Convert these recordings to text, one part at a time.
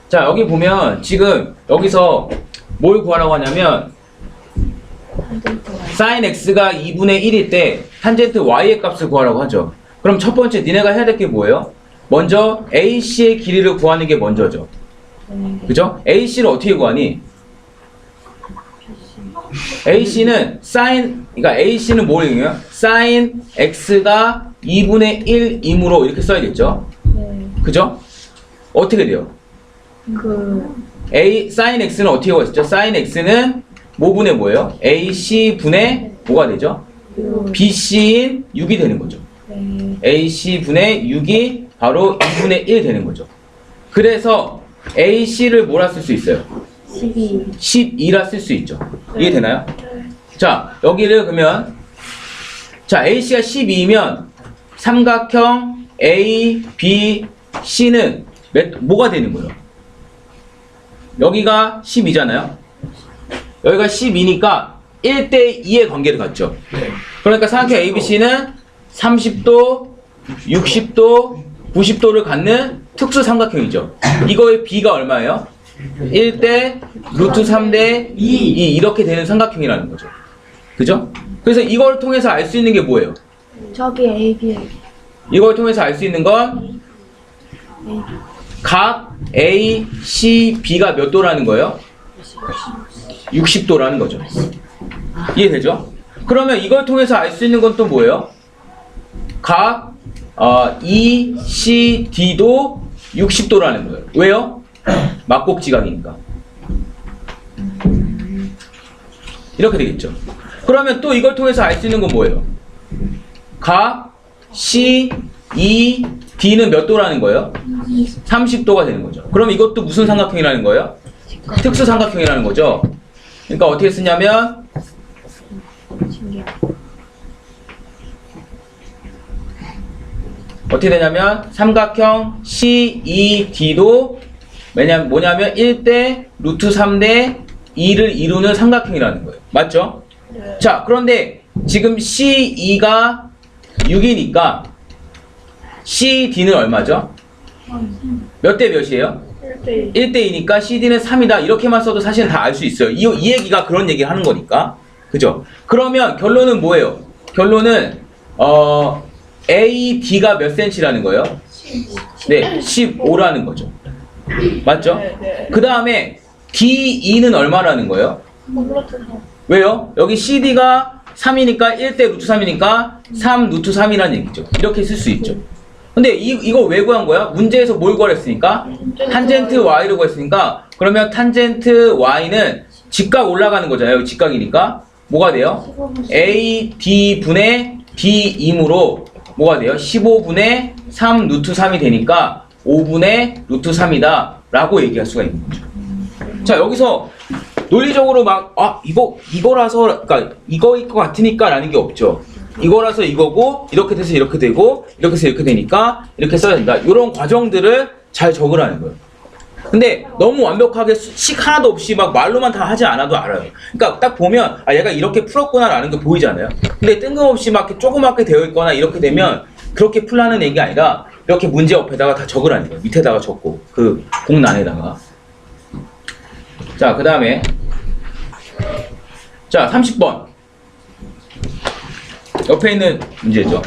자, 여기 보면 지금 여기서 뭘 구하라고 하냐면 sin x가 2분의 1일 때 탄젠트 y의 값을 구하라고 하죠. 그럼 첫 번째 니네가 해야 될 게 뭐예요? 먼저 AC의 길이를 구하는 게 먼저죠. 그죠? AC를 어떻게 구하니? AC는 그러니까 AC는 뭘 의미해요? sin x가 2분의 1이므로 이렇게 써야겠죠? 그죠? 어떻게 돼요? sin x는 어떻게 구했었죠? sin x는 뭐분의 뭐예요? AC분의 뭐가 되죠? BC인 6이 되는 거죠. AC분의 6이 바로 2분의 1 되는 거죠. 그래서 AC를 뭐라 쓸 수 있어요? 12라 쓸 수 있죠. 이해되나요? 자, 여기를 그러면 자, AC가 12이면 삼각형 A, B, C는 뭐가 되는 거예요? 여기가 12잖아요. 여기가 12니까 1대 2의 관계를 갖죠. 그러니까 삼각형 ABC는 30도, 60도, 90도를 갖는 특수 삼각형이죠. 이거의 B가 얼마예요? 1대 루트 3대 2 이렇게 되는 삼각형이라는 거죠. 그죠? 그래서 이걸 통해서 알 수 있는 게 뭐예요? 저기 AB. 이걸 통해서 알 수 있는 건 각 A, C, B가 몇 도라는 거예요? 60도라는 거죠. 이해되죠? 그러면 이걸 통해서 알 수 있는 건 또 뭐예요? 각 E, C, D도 60도라는 거예요. 왜요? 막곡지각이니까. 이렇게 되겠죠. 그러면 또 이걸 통해서 알 수 있는 건 뭐예요? 각 C, E, D는 몇 도라는 거예요? 30도가 되는 거죠. 그럼 이것도 무슨 삼각형이라는 거예요? 특수 삼각형이라는 거죠. 그러니까 어떻게 쓰냐면 어떻게 되냐면 삼각형 CED도 뭐냐면 1대 루트 3대 2를 이루는 삼각형이라는 거예요. 맞죠? 자, 그런데 지금 CE가 6이니까 CD는 얼마죠? 몇 대 몇이에요? 1대 2니까 CD는 3이다. 이렇게만 써도 사실은 다 알 수 있어요. 이 얘기가 그런 얘기를 하는 거니까. 그죠? 그러면 결론은 뭐예요? 결론은 AD가 몇 cm라는 거예요? 네, 15라는 거죠. 맞죠? 그 다음에 DE는 얼마라는 거예요? 왜요? 여기 CD가 3이니까 1대 루트 3이니까 3 루트 3이라는 얘기죠. 이렇게 쓸 수 있죠. 근데 이거 왜 구한 거야? 문제에서 뭘 구했으니까? 탄젠트 Y를 구했으니까 그러면 탄젠트 Y는 직각 올라가는 거잖아요. 여기 직각이니까 뭐가 돼요? AD분의 D이므로 뭐가 돼요? 15분의 3 루트 3이 되니까 5분의 루트 3이다 라고 얘기할 수가 있는 거죠. 자, 여기서 논리적으로 막 이거라서 그러니까 이거일 것 같으니까 라는 게 없죠. 이거라서 이거고 이렇게 돼서 이렇게 되고 이렇게 해서 이렇게 되니까 이렇게 써야 된다. 이런 과정들을 잘 적으라는 거예요. 근데 너무 완벽하게 식 하나도 없이 막 말로만 다 하지 않아도 알아요. 그러니까 딱 보면 얘가 이렇게 풀었구나 라는 게 보이잖아요. 근데 뜬금없이 막 이렇게 조그맣게 되어 있거나 이렇게 되면 그렇게 풀라는 얘기가 아니라 이렇게 문제 옆에다가 다 적으라는 거예요. 밑에다가 적고 그 공란에다가. 자, 그 다음에 자 30번 옆에 있는 문제죠.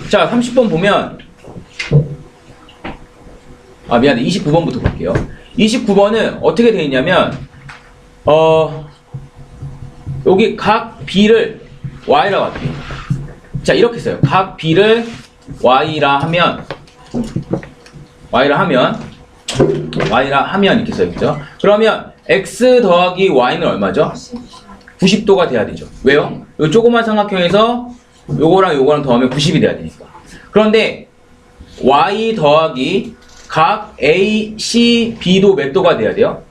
자 30번 보면 미안해 29번부터 볼게요. 29번은 어떻게 되어 있냐면 여기 각 B를 Y라고 할게요. 자 이렇게 써요. 각 B를 Y라 하면 이렇게 써있죠. 그러면 X 더하기 Y는 얼마죠? 90도가 돼야 되죠. 왜요? 요 조그만 삼각형에서 요거랑 더하면 90이 돼야 되니까. 그런데 Y 더하기 각 A, C, B도 몇 도가 돼야 돼요?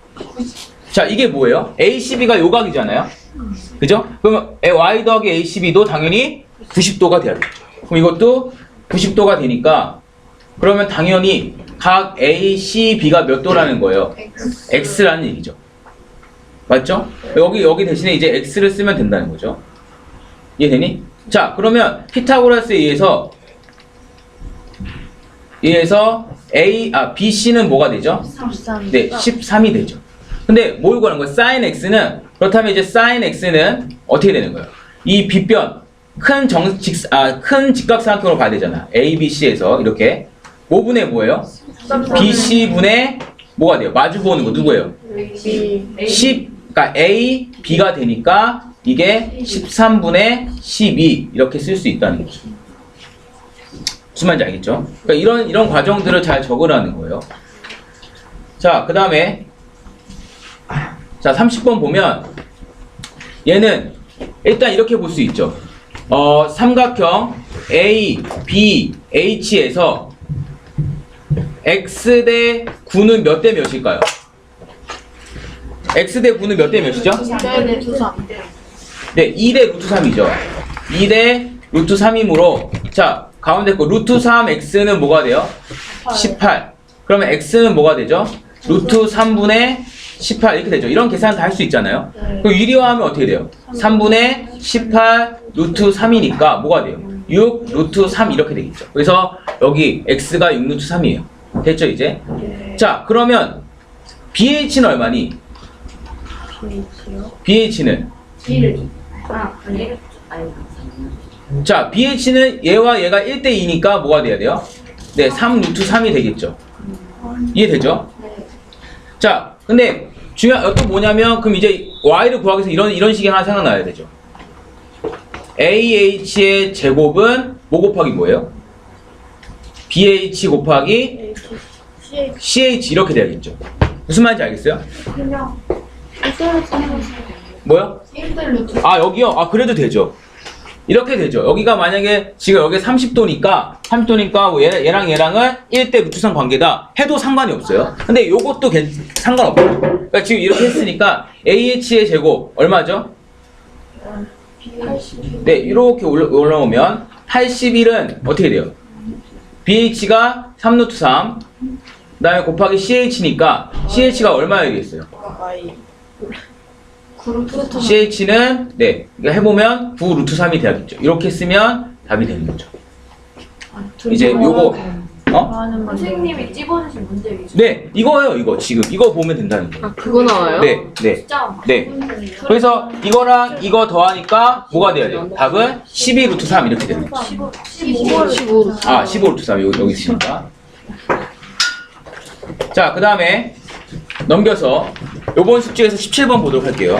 자, 이게 뭐예요? A, C, B가 요각이잖아요. 그죠? 그러면 Y 더하기 A, C, B도 당연히 90도가 돼야 되죠. 그럼 이것도 90도가 되니까 그러면 당연히 각 A, C, B가 몇 도라는 거예요? X라는 얘기죠. 맞죠? 여기 대신에 이제 X를 쓰면 된다는 거죠. 이해되니? 자, 그러면 피타고라스에 의해서 얘에서 BC는 뭐가 되죠? 13. 네, 13이 되죠. 근데 뭘 구하는 거예요? sin x는 그렇다면 이제 sin x는 어떻게 되는 거예요? 이 빗변 큰 직각삼각형으로 봐야 되잖아. A, B, C에서 이렇게 5분의 뭐예요? B, C분의 뭐가 돼요? 마주 보는 거 누구예요? 10, 그러니까 A, B가 되니까 이게 13분의 12 이렇게 쓸 수 있다는 거죠. 무슨 말인지 알겠죠? 그러니까 이런 과정들을 잘 적으라는 거예요. 자, 그 다음에 자 30번 보면 얘는 일단 이렇게 볼 수 있죠. 삼각형 A, B, H에서 X 대 9는 몇 대 몇일까요? X 대 9는 몇 대 몇이죠? 2대 네, 2대 루트 3이죠. 2대 루트 3이므로 자, 가운데 거 루트 3x는 뭐가 돼요? 18. 그러면 x는 뭐가 되죠? 루트 3분의 18 이렇게 되죠. 이런 계산 다 할 수 있잖아요. 그럼 유리화하면 어떻게 돼요? 3분의 18 루트 3이니까 뭐가 돼요? 6 루트 3 이렇게 되겠죠. 그래서 여기 x가 6 루트 3이에요. 됐죠 이제? 자, 그러면 BH는 얼마니? BH는 자, BH는 얘와 얘가 1대2니까 뭐가 돼야 돼요? 네, 3 루트 3이 되겠죠. 이해되죠? 자, 근데 중요한 또 뭐냐면 그럼 이제 y를 구하기 위해서 이런 식이 하나 생각나야 되죠. AH의 제곱은 뭐 곱하기 뭐예요? BH 곱하기 CH 이렇게 돼야겠죠. 무슨 말인지 알겠어요? 그냥 뭐요? 아, 여기요? 아, 그래도 되죠. 이렇게 되죠. 여기가 만약에 지금 여기 30도니까 뭐 얘랑 얘랑은 1대 루트 3 관계다 해도 상관이 없어요. 근데 요것도 상관없어요. 그러니까 지금 이렇게 했으니까 AH의 제곱 얼마죠? 네, 이렇게 올라오면 81은 어떻게 돼요? BH가 3 루트 3 그 다음에 곱하기 CH니까 CH가 얼마야겠어요? CH는 네, 그러니까 해보면 9 루트 3이 돼야겠죠. 이렇게 쓰면 답이 되는 거죠. 이제 요거 선생님이 찝어주신 문제 네, 이거예요. 이거 지금 이거 보면 된다는 거예요. 아, 그거 나와요? 네, 네, 진짜 네. 그래서 이거랑 이거 더하니까 뭐가 돼야 돼요? 답은 12 루트 3 이렇게 되는 거죠. 15. 아, 15 루트 3 여기 있으니까. 자, 그 다음에 넘겨서 요번 숙제에서 17번 보도록 할게요.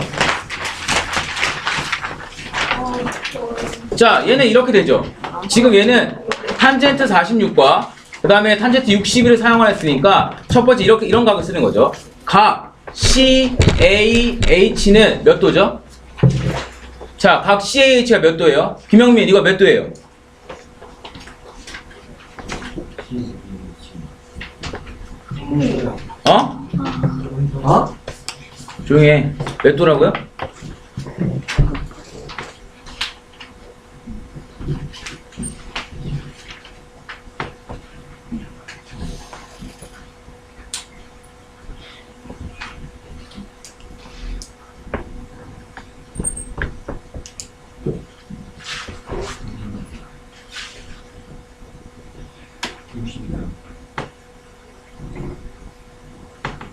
자, 얘는 이렇게 되죠. 지금 얘는 탄젠트 46과 그 다음에 탄젠트 61을 사용하였으니까 첫 번째 이런 각을 쓰는 거죠. 각 CAH는 몇 도죠? 자, 각 CAH가 몇 도예요? 김영민 이거 몇 도예요? 어? 어? 조용히 해. 몇 도라고요?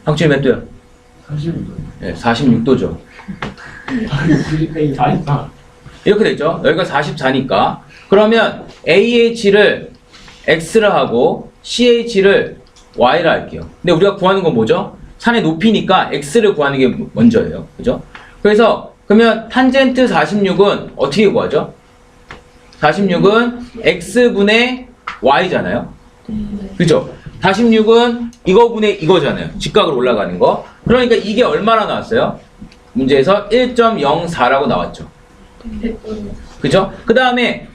황철이 몇 도야? 40도. 네, 46도죠. 이렇게 되죠. 여기가 44니까. 그러면 AH를 X를 하고 CH를 Y를 할게요. 근데 우리가 구하는 건 뭐죠? 산의 높이니까 X를 구하는 게 먼저예요. 그죠? 그래서 그러면 탄젠트 46은 어떻게 구하죠? 46은 X분의 Y잖아요. 그죠? 46은 이거분의 이거잖아요. 직각으로 올라가는 거. 그러니까 이게 얼마나 나왔어요? 문제에서 1.04라고 나왔죠. 그죠? 그 다음에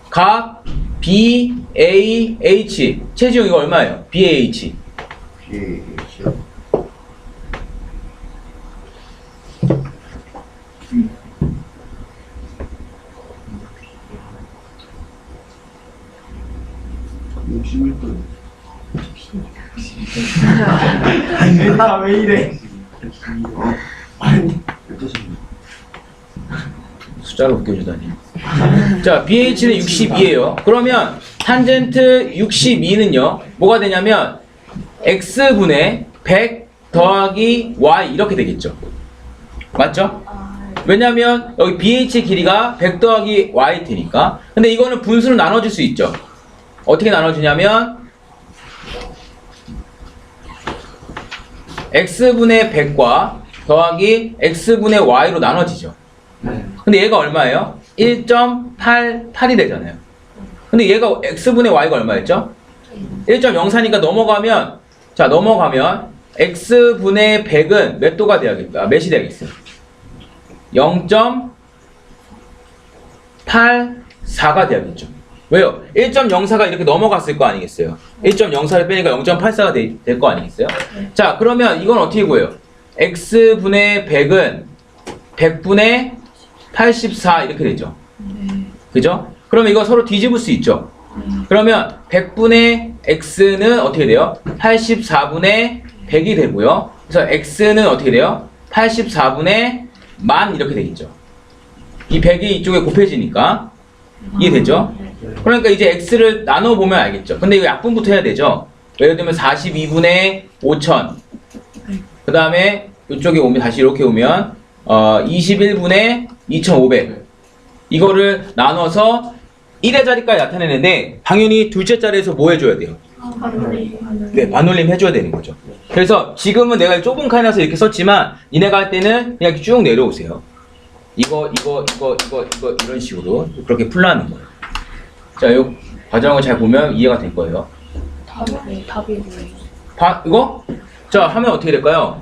각 BAH 체중 이거 얼마예요? BAH 아, 왜 이래? 숫자로 웃겨주다니. 자, BH는 62예요. 그러면 탄젠트 62는요 뭐가 되냐면 x분의 100 더하기 y 이렇게 되겠죠. 맞죠? 왜냐면 여기 BH의 길이가 100 더하기 y 테니까. 근데 이거는 분수로 나눠줄 수 있죠. 어떻게 나눠주냐면 x분의 100과 더하기 x분의 y로 나눠지죠. 근데 얘가 얼마예요? 1.88이 되잖아요. 근데 얘가 x분의 y가 얼마였죠? 1.04니까 넘어가면 x분의 100은 몇 도가 돼야겠다. 몇이 돼야겠어요? 0.84가 돼야겠죠. 왜요? 1.04가 이렇게 넘어갔을 거 아니겠어요? 1.04를 빼니까 0.84가 될 거 아니겠어요? 자, 그러면 이건 어떻게 구해요? x분의 100은 100분의 84 이렇게 되죠. 그죠? 그러면 이거 서로 뒤집을 수 있죠. 그러면 100분의 x는 어떻게 돼요? 84분의 100이 되고요. 그래서 x는 어떻게 돼요? 84분의 10,000 이렇게 되겠죠. 이 100이 이쪽에 곱해지니까. 이해되죠? 그러니까 이제 x를 나눠보면 알겠죠. 근데 이거 약분부터 해야 되죠. 예를 들면 42분의 5,000. 그 다음에 이쪽에 오면 다시 이렇게 오면 21분의 2,500. 이거를 나눠서 1의 자리까지 나타내는데 당연히 둘째 자리에서 뭐 해줘야 돼요? 네, 반올림 해줘야 되는 거죠. 그래서 지금은 내가 좁은 칸이라서 이렇게 썼지만 니네가 할 때는 그냥 이렇게 쭉 내려오세요. 이거 이런 식으로 그렇게 풀라는 거예요. 자, 이 과정을 잘 보면 이해가 될 거예요. 답이 뭐예요? 이거? 자, 하면 어떻게 될까요?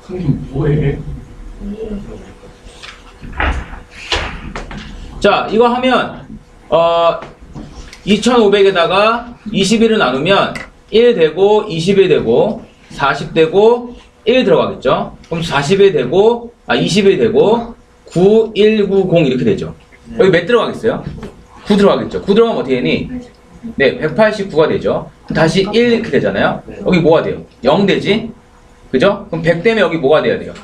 선생님 뭐해? 자, 이거 하면 2500에다가 21을 나누면 1 되고 21 되고 40 되고 1 들어가겠죠? 그럼 41 되고 21 되고 9190 이렇게 되죠. 여기 몇 들어가겠어요? 9 들어가겠죠. 9 들어가면 어떻게 되니? 네, 189가 되죠. 다시 1 이렇게 되잖아요. 여기 뭐가 돼요? 0 되지? 그죠? 그럼 100 되면 여기 뭐가 돼야 돼요?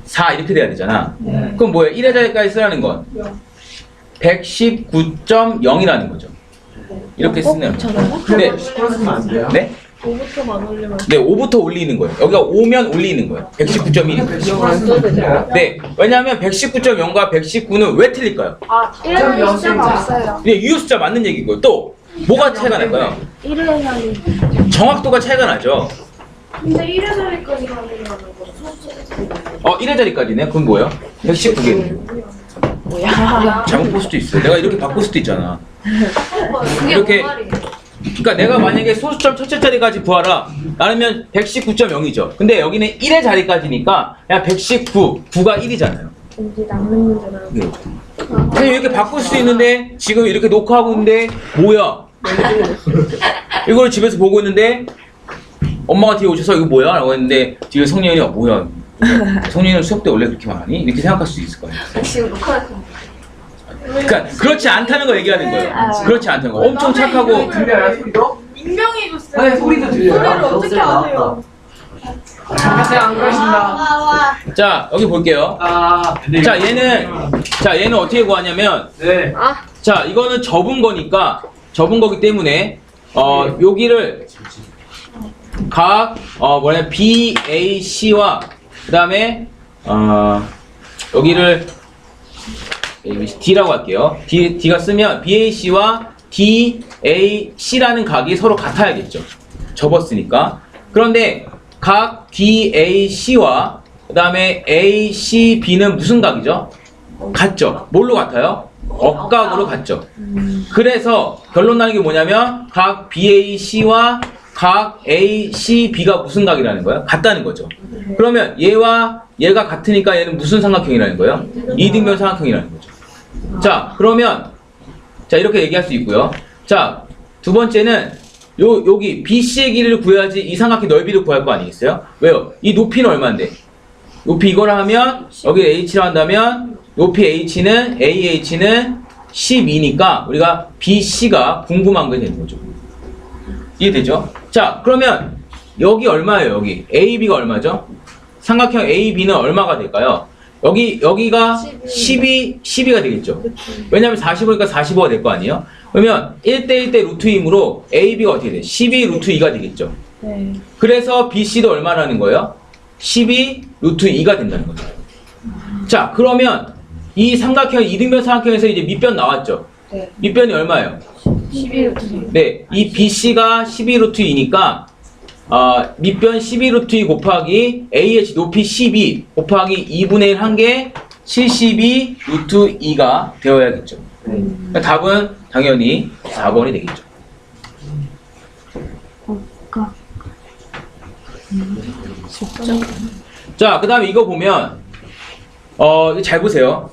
4 이렇게 돼야 되잖아. 그럼 뭐예요? 1의 자리까지 쓰라는 건 119.0이라는 거죠. 이렇게 쓰면. 네. 그러면 안 돼요? 네? 5부터만 올리면 네, 5부터 올리는 거예요. 여기가 5면 올리는 거예요. 119.1. 네, 왜냐하면 119.0과 119는 왜 틀릴까요? 1은 숫자가 없어요. 네, 유효 숫자 맞는 얘기고요. 또 뭐가 차이가 날까요? 1은 정확도가 차이가 나죠. 근데 1의 자리까지 가는 거는 뭐 1의 자리까지네? 그럼 뭐예요? 119개. 뭐야? 잘못 볼 수도 있어요. 내가 이렇게 바꿀 수도 있잖아. 그게 이렇게- 뭔 말이에요? 그러니까 내가 만약에 소수점 첫째 자리까지 구하라. 나르면 119.0이죠. 근데 여기는 1의 자리까지니까 그냥 119, 9가 1이잖아요. 왠지 남는 문제는 네. 그냥 이렇게 바꿀 수 있는데 지금 이렇게 녹화하고 있는데 뭐야? 이걸 집에서 보고 있는데 엄마가 뒤에 오셔서 이거 뭐야? 라고 했는데 뒤에 성년이가 뭐야? 성년이는 수업 때 원래 그렇게 말하니? 이렇게 생각할 수 있을 거예요. 지금 녹화했어. 그러니까 그렇지 않다는 걸 얘기하는 거예요. 그렇지 않다는 거. 엄청 착하고 들려요 소리도? 익명이고 쌤. 네 소리도 들려요. 소리를 어떻게 아세요? 학생 안 그러신다. 자 여기 볼게요. 자 얘는 어떻게 구하냐면 네. 자 이거는 접은 거니까 접은 거기 때문에 여기를 각 BAC와 그 다음에 여기를 D라고 할게요. D가 쓰면 BAC와 DAC라는 각이 서로 같아야겠죠. 접었으니까. 그런데 각 DAC와 그 다음에 ACB는 무슨 각이죠? 같죠. 뭘로 같아요? 억각으로 같죠. 그래서 결론 나는 게 뭐냐면 각 BAC와 각 ACB가 무슨 각이라는 거예요? 같다는 거죠. 그러면 얘와 얘가 같으니까 얘는 무슨 삼각형이라는 거예요? 이등변 삼각형이라는 거죠. 자, 그러면 자 이렇게 얘기할 수 있고요. 자, 두 번째는 여기 BC의 길이를 구해야지 이 삼각형 넓이를 구할 거 아니겠어요? 왜요? 이 높이는 얼마인데? 높이 이거를 하면 여기 H를 한다면 높이 H는 AH는 12니까 우리가 BC가 궁금한 게 되는 거죠. 이해되죠? 자, 그러면 여기 얼마예요? 여기 AB가 얼마죠? 삼각형 AB는 얼마가 될까요? 여기가 12가 되겠죠. 왜냐면 45니까 45가 될 거 아니에요? 그러면 1대 1대 루트 2이므로 AB가 어떻게 돼? 12 루트 2가 되겠죠. 네. 그래서 BC도 얼마라는 거예요? 12 루트 2가 된다는 거죠. 자, 그러면 이 삼각형, 이등변 삼각형에서 이제 밑변 나왔죠. 네. 밑변이 얼마예요? 11루트. 네, 이 BC가 12 루트 2니까 밑변 12 루트 2 곱하기 AH 높이 12 곱하기 2분의 1 한 게 72 루트 2가 되어야겠죠. 그러니까 답은 당연히 4번이 되겠죠. 자, 그 다음에 이거 보면 잘 보세요.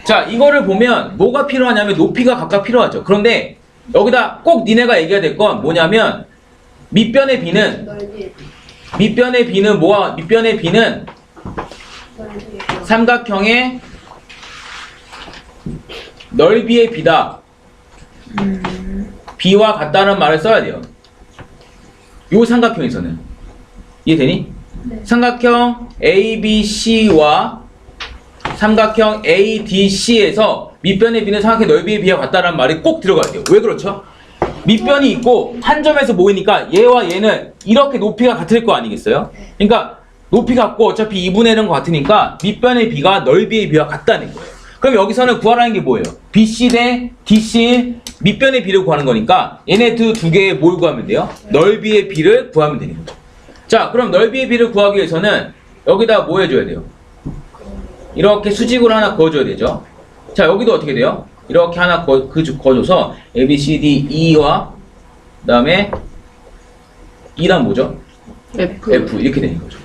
자, 이거를 보면 뭐가 필요하냐면 높이가 각각 필요하죠. 그런데 여기다 꼭 니네가 얘기해야 될 건 뭐냐면 밑변의 B는 넓이. 밑변의 B는 뭐야? 밑변의 B는 넓이. 삼각형의 넓이의 B다. B와 같다는 말을 써야 돼요. 요 삼각형에서는 이해되니? 네. 삼각형 ABC와 삼각형 ADC에서 밑변의 B는 삼각형 넓이의 B와 같다는 말이 꼭 들어가야 돼요. 왜 그렇죠? 밑변이 있고 한 점에서 모이니까 얘와 얘는 이렇게 높이가 같을 거 아니겠어요? 그러니까 높이 같고 어차피 2분의 1은 것 같으니까 밑변의 B가 넓이의 B와 같다는 거예요. 그럼 여기서는 구하라는 게 뭐예요? BC 대 DC 밑변의 B를 구하는 거니까 얘네 두 개의 뭘 구하면 돼요? 넓이의 B를 구하면 되는 거죠. 자, 그럼 넓이의 B를 구하기 위해서는 여기다 뭐 해줘야 돼요? 이렇게 수직으로 하나 그어줘야 되죠. 자, 여기도 어떻게 돼요? 이렇게 하나 그어줘서 A, B, C, D, E와 그 다음에 E란 뭐죠? F 이렇게 되는 거죠.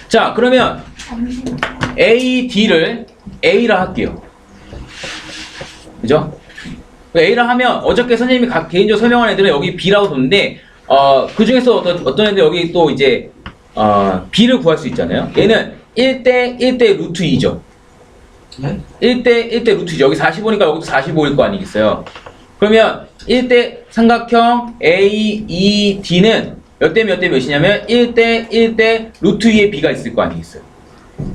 자, 그러면 A, D를 A라 할게요. 그죠? A라 하면 어저께 선생님이 개인적으로 설명한 애들은 여기 B라고 뒀는데 그 중에서 어떤 애들 여기 또 이제 B를 구할 수 있잖아요. 얘는 1대 1대 루트 2죠. 네? 1대 1대 루트 2죠. 여기 45니까 여기도 45일 거 아니겠어요? 그러면 1대 삼각형 A, E, D는 몇 대 몇 대 몇이냐면 1대 1대 루트 2의 B가 있을 거 아니겠어요?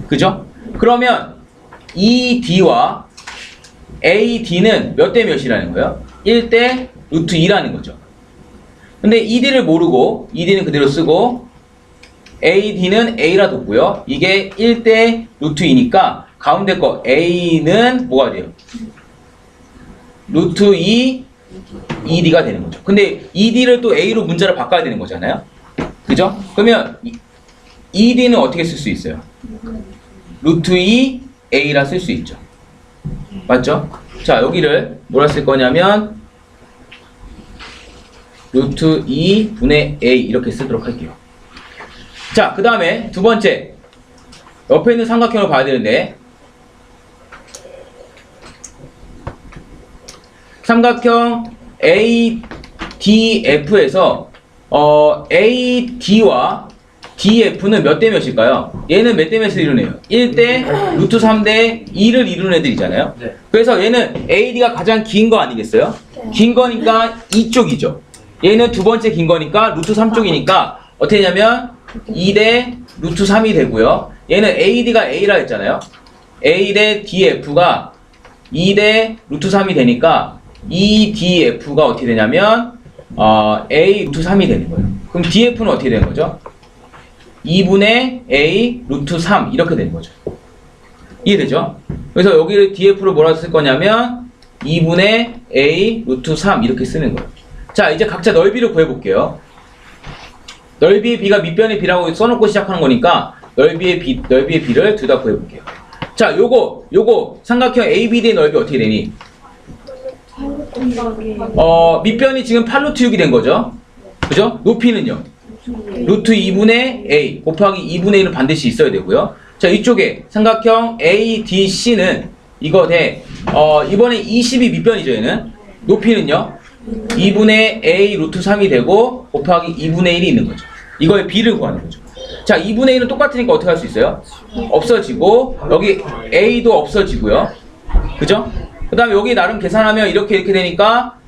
그죠? 그러면 ED와 AD는 몇 대 몇이라는 거예요? 1대 루트 2라는 거죠. 근데 ED를 모르고 ED는 그대로 쓰고 AD는 A라 뒀고요. 이게 1대 루트 2니까 가운데 거 A는 뭐가 돼요? 루트 2 ED가 되는 거죠. 근데 ED를 또 A로 문자를 바꿔야 되는 거잖아요. 그죠? 그러면 ED는 어떻게 쓸 수 있어요? 루트 2 A라 쓸 수 있죠. 맞죠? 자, 여기를 뭐라 쓸 거냐면 루트 2분의 A 이렇게 쓰도록 할게요. 자, 그 다음에 두 번째 옆에 있는 삼각형을 봐야 되는데 삼각형 ADF에서 AD와 DF는 몇 대 몇일까요? 얘는 몇 대 몇을 이루네요? 1대 루트 3대 2를 이루는 애들이잖아요. 네. 그래서 얘는 AD가 가장 긴 거 아니겠어요? 긴 거니까 이쪽이죠. 얘는 두 번째 긴 거니까 루트 3쪽이니까 어떻게 되냐면 2대 루트 3이 되고요. 얘는 AD가 A라 했잖아요. A 대 DF가 2대 루트 3이 되니까 EDF가 어떻게 되냐면 A 루트 3이 되는 거예요. 그럼 DF는 어떻게 되는 거죠? 2분의 A 루트 3 이렇게 되는 거죠. 이해되죠? 그래서 여기 DF를 뭐라고 쓸 거냐면 2분의 A 루트 3 이렇게 쓰는 거예요. 자, 이제 각자 넓이를 구해볼게요. 넓이의 B가 밑변의 B라고 써놓고 시작하는 거니까 넓이의 B를 둘 다 구해볼게요. 자, 요거 삼각형 ABD의 넓이 어떻게 되니? 밑변이 지금 8루트 6이 된 거죠. 그죠? 높이는요? 루트 2분의 A 곱하기 2분의 1은 반드시 있어야 되고요. 자, 이쪽에 삼각형 ADC는 이거 이번에 20이 밑변이죠. 얘는 높이는요 2분의 A 루트 3이 되고 곱하기 2분의 1이 있는 거죠. 이거의 B를 구하는 거죠. 자, 2분의 1은 똑같으니까 어떻게 할 수 있어요? 없어지고 여기 A도 없어지고요. 그죠? 그 다음에 여기 나름 계산하면 이렇게 되니까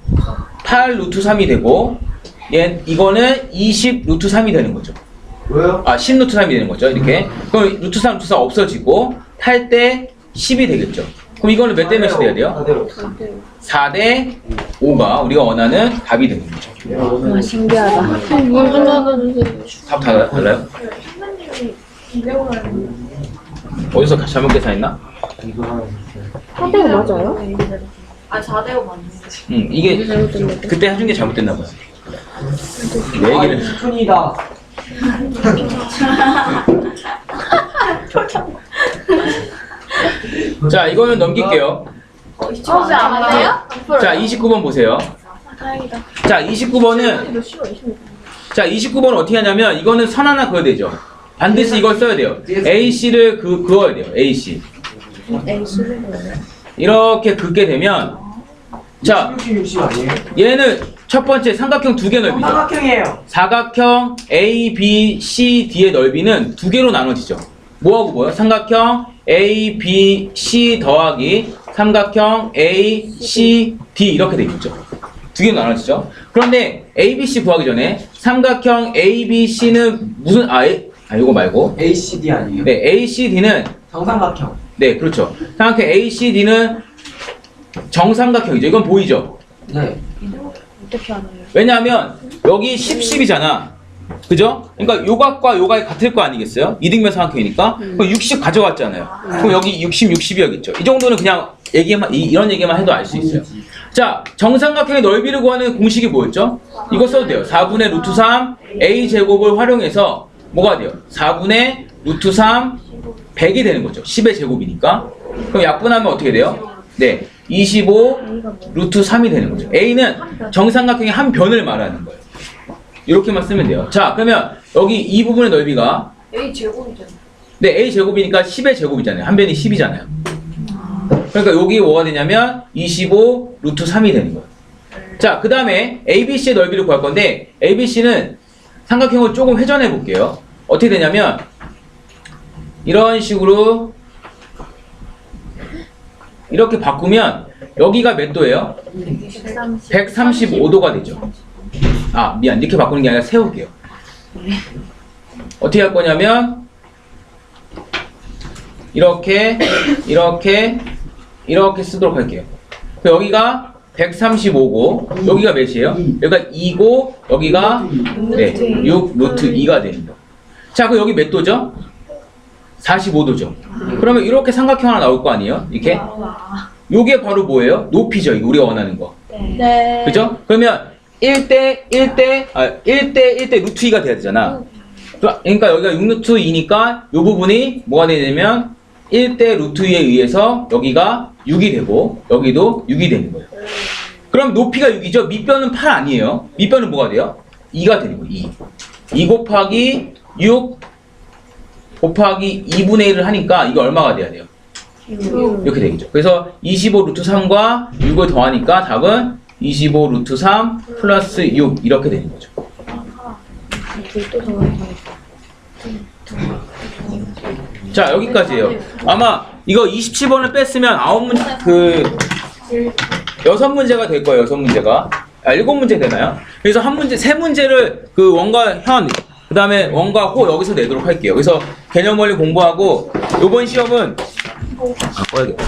8 루트 3이 되고 이거는 20 루트 3이 되는 거죠. 왜요? 10 루트 3이 되는 거죠. 이렇게. 그럼 루트 3, 루트 4 없어지고 탈 때 10이 되겠죠. 그럼 이거는 몇 대 몇이 돼야 돼요? 4대 5가 우리가 원하는 답이 되는 거죠. 와, 신기하다. 먼저 나눠주세요. 답 달라요? 선생님이 200원 어디서 잘못 계산했나? 4대5 맞아요? 아 4대5 맞네. 이게 그때 해준 게 잘못됐나 봐요. 내 얘기를. 10분이다. 자, 이거는 넘길게요. 혹시 안 맞아요? 자, 29번 보세요. 다행이다. 자, 29번은 자, 29번은 어떻게 하냐면 이거는 선 하나 그어야 되죠. 반드시 이걸 써야 돼요. AC를 그어야 돼요. AC. 이렇게 긋게 되면 자, 60 아니에요? 얘는 첫 번째 삼각형 두 개 넓이죠. 삼각형이에요. 사각형 A, B, C, D의 넓이는 두 개로 나눠지죠. 뭐하고 뭐요? 삼각형 A, B, C 더하기 삼각형 A, C, D 이렇게 되겠죠. 두 개로 나눠지죠. 그런데 A, B, C 구하기 전에 삼각형 A, B, C는 무슨 이거 말고 ACD 아니에요? 네, A, C, D는 정삼각형. 네, 그렇죠. 삼각형 A, C, D는 정삼각형이죠. 이건 보이죠? 네. 어떻게 알아요? 왜냐하면 여기 10, 10이잖아. 그죠? 그러니까 요각과 요각이 같을 거 아니겠어요? 이등변 삼각형이니까. 그럼 60 가져갔잖아요. 그럼 여기 60, 60이었겠죠. 이 정도는 그냥 이런 얘기만 해도 알 수 있어요. 자, 정삼각형의 넓이를 구하는 공식이 뭐였죠? 이거 써도 돼요. 4분의 루트 3 A 제곱을 활용해서 뭐가 돼요? 4분의 루트 3 100이 되는 거죠. 10의 제곱이니까. 그럼 약분하면 어떻게 돼요? 네, 25 루트 3이 되는 거죠. A는 정삼각형의 한 변을 말하는 거예요. 이렇게만 쓰면 돼요. 자, 그러면 여기 이 부분의 넓이가 A 제곱이잖아. 네, A 제곱이니까 10의 제곱이잖아요. 한 변이 10이잖아요. 그러니까 여기 뭐가 되냐면 25 루트 3이 되는 거예요. 자, 그 다음에 ABC의 넓이를 구할 건데 ABC는 삼각형을 조금 회전해 볼게요. 어떻게 되냐면 이런 식으로 이렇게 바꾸면 여기가 몇 도예요? 135도가 되죠. 미안. 이렇게 바꾸는 게 아니라 세울게요. 어떻게 할 거냐면 이렇게 쓰도록 할게요. 여기가 135고 여기가 몇이에요? 여기가 2고 여기가 6 루트 2가 됩니다. 자, 그럼 여기 몇 도죠? 45도죠. 그러면 이렇게 삼각형 하나 나올 거 아니에요? 이렇게? 요게 바로 뭐예요? 높이죠. 이거 우리가 원하는 거. 네. 그죠? 그러면 1대 루트 2가 돼야 되잖아. 그러니까 여기가 6 루트 2니까 이 부분이 뭐가 되냐면 1대 루트 2에 의해서 여기가 6이 되고 여기도 6이 되는 거예요. 그럼 높이가 6이죠? 밑변은 8 아니에요. 밑변은 뭐가 돼요? 2가 되는 거예요. 2 곱하기 6 곱하기 2분의 1을 하니까 이거 얼마가 돼야 돼요? 이렇게 되겠죠. 그래서 25 루트 3과 6을 더하니까 답은 25 루트 3 플러스 6 이렇게 되는 거죠. 자, 여기까지예요. 아마 이거 27번을 뺐으면 6문제가 될 거예요. 6문제가. 7문제 되나요? 그래서 세 문제를 그 원과 현, 그 다음에 원과 호 여기서 내도록 할게요. 그래서 개념 원리 공부하고 요번 시험은 꺼야겠다.